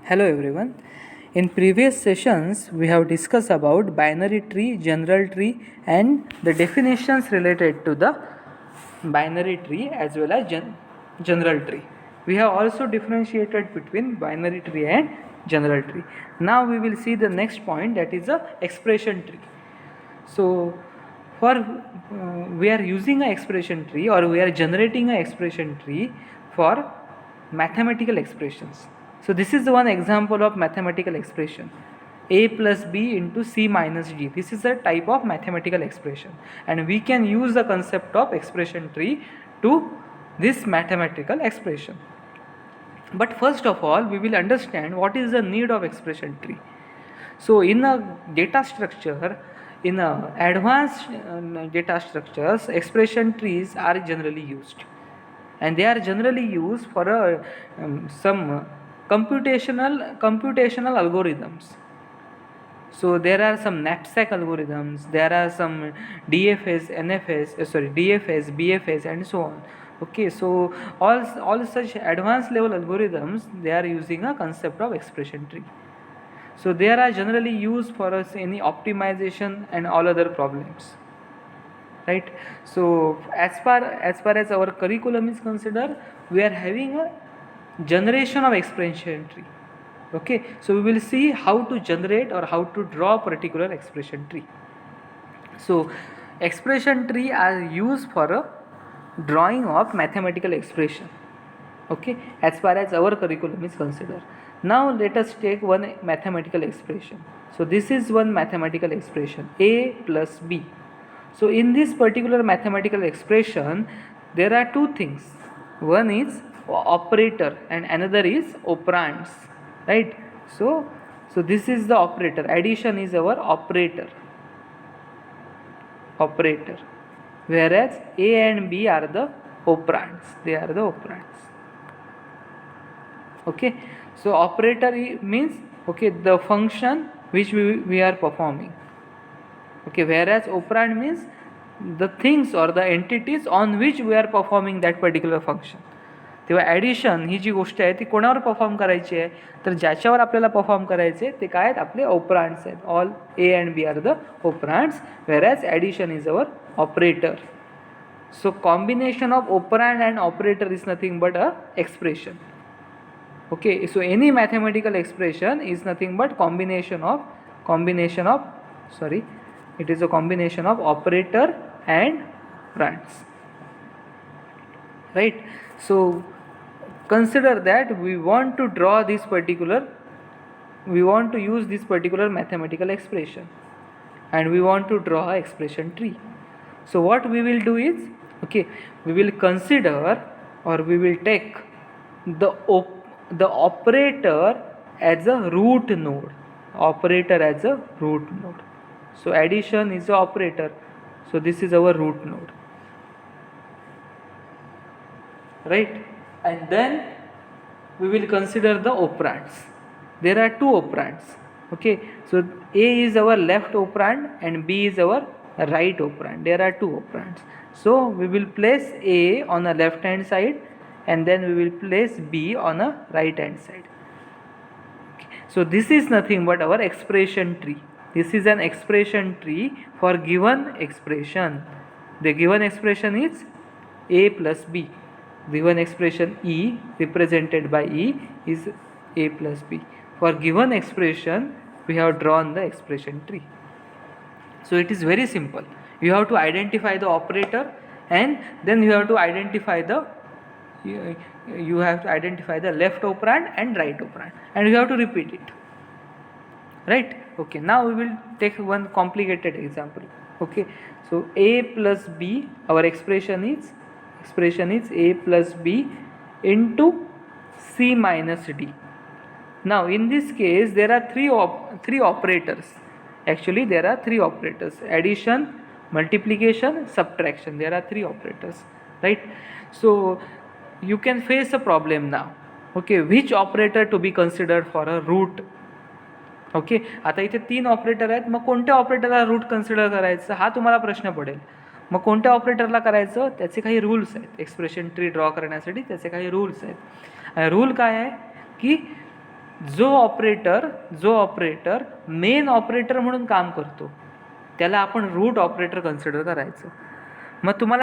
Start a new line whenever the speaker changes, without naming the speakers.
Hello everyone. In previous sessions, we have discussed about binary tree, general tree, and the definitions related to the binary tree as well as general tree. We have also differentiated between binary tree and general tree. Now we will see the next point, that is the expression tree. So for we are using an expression tree, or we are generating an expression tree for mathematical expressions. So this is one example of mathematical expression, a plus b into c minus d. This is a type of mathematical expression, and we can use the concept of expression tree to this mathematical expression. But first of all, we will understand what is the need of expression tree. So in a data structure, in a advanced data structures, expression trees are generally used, and they are generally used for some computational algorithms. So there are some knapsack algorithms, there are some DFS, BFS, and so on. Okay, so all such advanced level algorithms, they are using a concept of expression tree. So they are generally used for us any optimization and all other problems, right? So as far as our curriculum is considered, we are having a generation of expression tree. Okay, so we will see how to generate or how to draw a particular expression tree. So expression tree are used for a drawing of mathematical expression. Okay, as far as our curriculum is considered. Now let us take one mathematical expression. So this is one mathematical expression, a plus b. So in this particular mathematical expression, there are two things. One is operator and another is operands, right? So this is the operator. Addition is our operator, whereas a and b are the operands. They are the operands. Okay, so operator means, okay, the function which we are performing. Okay, whereas operand means the things or the entities on which we are performing that particular function. तेव्हा addition ही जी गोष्ट आहे ती कोणावर perform करायची आहे, तर ज्याच्यावर आपल्याला परफॉर्म करायचे आहे ते काय आहेत, आपले ऑपरांड्स आहेत. All A and B are the operands, whereas addition is our operator. So combination of operand and operator is nothing but a expression. Okay, so any mathematical expression is nothing but combination of it is a combination of operator and operands, right? So consider that we want to use this particular mathematical expression, and we want to draw an expression tree. So what we will do is, okay, we will consider, or we will take the operator as a root node. So addition is the operator, so this is our root node, right? And then we will consider the operands. There are two operands. Okay, so a is our left operand and b is our right operand. There are two operands, so we will place a on the left hand side and then we will place b on a right hand side. Okay. So this is nothing but our expression tree. This is an expression tree for given expression. The given expression is a plus b. Given expression E, represented by E, is a plus b. For given expression, we have drawn the expression tree. So it is very simple. You have to identify the operator, and then you have to identify the left operand and right operand, and you have to repeat it, right? Okay, now we will take one complicated example. Okay, so a plus b, our expression is a plus b into c minus d. Now in this case there are three operators. Actually there are three operators: addition, multiplication, subtraction. There are three operators, right? So you can face a problem now. Okay, which operator to be considered for a root? Okay, आता इथे तीन operator आहेत, मग कोणत्या ऑपरेटरला root consider करायचं हा तुम्हाला प्रश्न पडेल. मग कोणत्या ऑपरेटरला करायचं, त्याचे काही रूल्स आहेत. एक्सप्रेशन ट्री ड्रॉ करण्यासाठी त्याचे काही रूल्स आहेत. रूल काय आहे की जो ऑपरेटर मेन ऑपरेटर म्हणून काम करतो त्याला आपण रूट ऑपरेटर कन्सिडर करायचं. मग तुम्हाला